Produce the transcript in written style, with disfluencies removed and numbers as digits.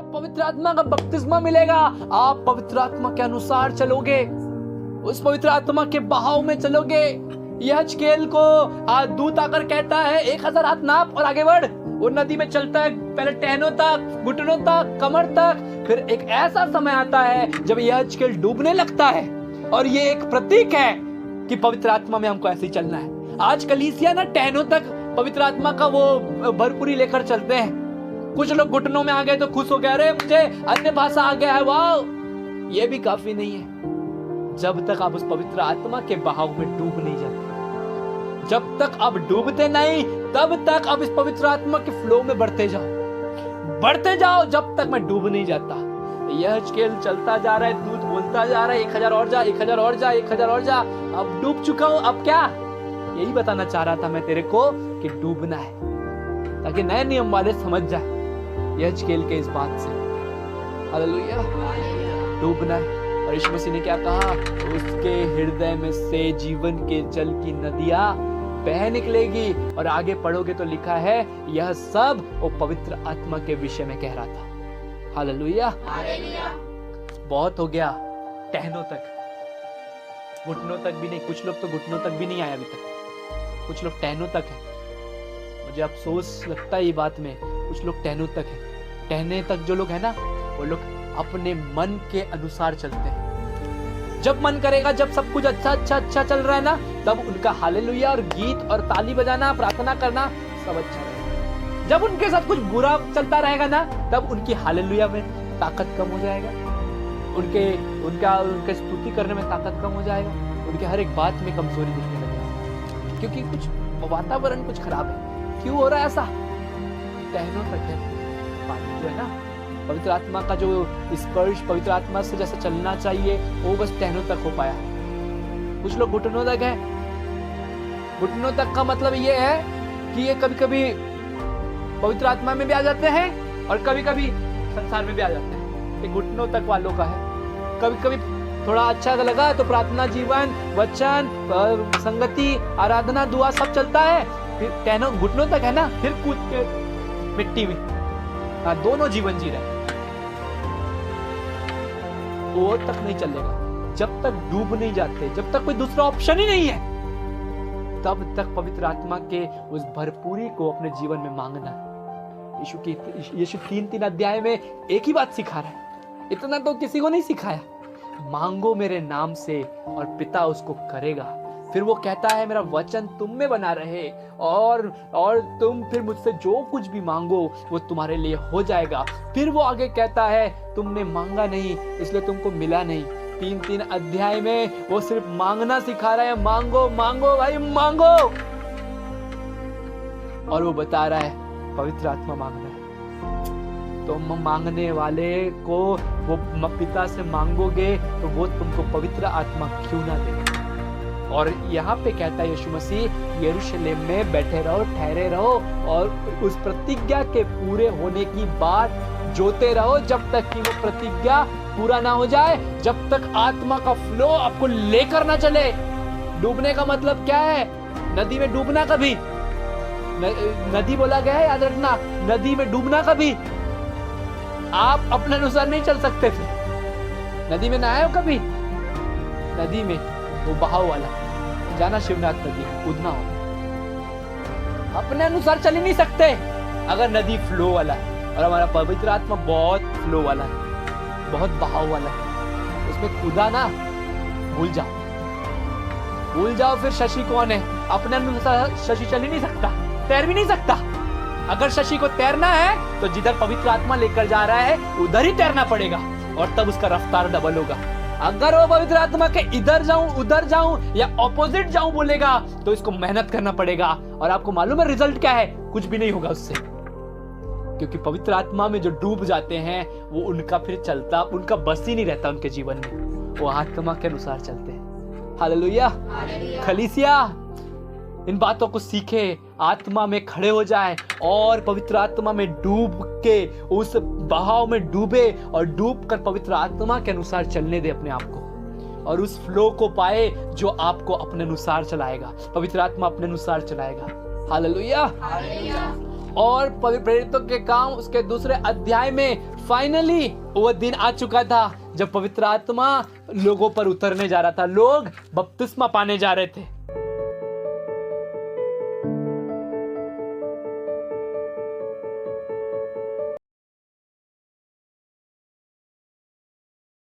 पवित्र आत्मा का बपतिस्मा मिलेगा, आप पवित्र आत्मा के अनुसार चलोगे, उस पवित्र आत्मा के बहाव में चलोगे। यहेजकेल को दूत आकर कहता है 1000 हाथ नाप और आगे बढ़। वो नदी में चलता है, पहले टहनों तक, घुटनों तक, कमर तक, फिर एक ऐसा समय आता है जब यहेजकेल डूबने लगता है। और ये एक प्रतीक है कि पवित्र आत्मा में हमको ऐसे ही चलना है। आज कलीसिया ना टहनों तक पवित्र आत्मा का वो भरपूरी लेकर चलते हैं। कुछ लोग घुटनों में आ गए तो खुश हो गए, अरे मुझे अन्य भाषा आ गया है, वाह। ये भी काफी नहीं है जब तक आप उस पवित्र आत्मा के बहाव में डूब नहीं जाते। जब तक आप डूबते नहीं तब तक आप इस पवित्र आत्मा के फ्लो में बढ़ते जाओ जब तक मैं डूब नहीं जाता। यहेजकेल चलता जा रहा है, दूत बोलता जा रहा है 1000 और जा, 1000 और जा, 1000 और जा। अब डूब चुका हूं, अब क्या? यही बताना चाह रहा था मैं तेरे को कि डूबना है, ताकि नए नियम वाले समझ जाए यहेजकेल के इस बात से। हालेलुया, डूबना है। और यीशु मसीह ने क्या कहा? उसके हृदय में से जीवन के जल की नदियां बह निकलेगी। और आगे पढ़ोगे तो लिखा है यह सब वो पवित्र आत्मा के विषय में कह रहा था। हालेलुया, बहुत हो गया टहनों तक, घुटनों तक भी नहीं। कुछ लोग तो घुटनों तक भी नहीं आए अभी तक, कुछ लोग टहनों तक है। मुझे अफसोस लगता है ये बात में, कुछ लोग टहनों तक है। टहने तक जो लोग है ना, वो लोग अपने मन के अनुसार चलते हैं। जब मन करेगा, जब सब कुछ अच्छा चल रहा है ना, तब उनका हालेलुया और गीत और ताली बजाना, प्रार्थना करना सब अच्छा रहेगा। जब उनके साथ कुछ बुरा चलता रहेगा ना, तब उनकी हालेलुया में ताकत कम हो जाएगा, उनके स्तुति करने में ताकत कम हो जाएगा, उनके हर एक बात में कमजोरी दिखने लगेगी, क्योंकि कुछ वातावरण कुछ खराब है। क्यों हो रहा है ऐसा? टहनों तक है पानी जो है ना, पवित्र आत्मा का जो स्पर्श पवित्र आत्मा से जैसा चलना चाहिए वो बस टहनों तक हो पाया। कुछ लोग घुटनों तक है। घुटनों तक का मतलब ये है कि ये कभी कभी पवित्र आत्मा में भी आ जाते हैं और कभी कभी संसार में भी आ जाते हैं। ये घुटनों तक वालों का है। कभी कभी थोड़ा अच्छा लगा तो प्रार्थना जीवन, वचन, संगति, आराधना, दुआ सब चलता है। फिर टहनों घुटनों तक है ना, फिर कूद के मिट्टी में दोनों जीवन जी रहे, वो तक नहीं चलेगा। जब तक डूब नहीं जाते, जब तक कोई दूसरा ऑप्शन ही नहीं है, तब तक पवित्र आत्मा के उस भरपूरी को अपने जीवन में मांगना है। यीशु 3 अध्याय में एक ही बात सिखा रहा है, इतना तो किसी को नहीं सिखाया। मांगो मेरे नाम से और पिता उसको करेगा। फिर वो कहता है मेरा वचन तुम में बना रहे और तुम फिर मुझसे जो कुछ भी मांगो वो तुम्हारे लिए हो जाएगा। फिर वो आगे कहता है तुमने मांगा नहीं इसलिए तुमको मिला नहीं। 3 अध्याय में वो सिर्फ मांगना सिखा रहा है, मांगो मांगो भाई मांगो। और वो बता रहा है पवित्र आत्मा मांगना है। तो मांगने वाले को वो पिता से मांगोगे तो वो तुमको पवित्र आत्मा क्यों ना दे। और यहाँ पे कहता है यीशु मसीह यरूशलेम में बैठे रहो, ठहरे रहो और उस प्रतिज्ञा के पूरे होने की बात जोते रहो जब तक कि वो प्रतिज्ञा पूरा ना हो जाए, जब तक आत्मा का फ्लो आपको लेकर ना चले। डूबने का मतलब क्या है? नदी में डूबना कभी, नदी बोला गया है याद रखना, नदी में डूबना कभी। आप अपने अनुसार नहीं चल सकते थे। नदी में नहाए हो कभी? नदी में वो बहाव वाला जाना, शिवनाथ नदी कूदना हो, अपने अनुसार चल ही नहीं सकते अगर नदी फ्लो वाला है। और हमारा पवित्र आत्मा बहुत फ्लो वाला है, बहुत बहाव वाला है। उसमें कूदा ना, भूल जाओ फिर शशि कौन है। अपने अनुसार शशि चल ही नहीं सकता, तैर भी नहीं सकता। अगर शशि को तैरना है तो जिधर पवित्र आत्मा लेकर जा रहा है उधर ही तैरना पड़ेगा और तब उसका रफ्तार डबल होगा। अगर वो पवित्र आत्मा के इधर जाऊं उधर जाऊं या ऑपोजिट जाऊं बोलेगा तो इसको मेहनत करना पड़ेगा। और आपको मालूम है रिजल्ट क्या है? कुछ भी नहीं होगा उससे, क्योंकि पवित्र आत्मा में जो डूब जाते हैं वो उनका फिर चलता, उनका बस ही नहीं रहता उनके जीवन में, वो आत्मा के अनुसार चलते हैं। हालेलुया। कलीसिया इन बातों को सीखे, आत्मा में खड़े हो जाए और पवित्र आत्मा में डूब के उस बहाव में डूबे और डूब कर पवित्र आत्मा के अनुसार चलने दे अपने आप को और उस फ्लो को पाए जो आपको अपने अनुसार चलाएगा, पवित्र आत्मा अपने अनुसार चलाएगा। हालेलुया। और प्रेरितों के काम उसके 2 अध्याय में फाइनली वो दिन आ चुका था जब पवित्र आत्मा लोगों पर उतरने जा रहा था। लोग बपतिस्मा पाने जा रहे थे।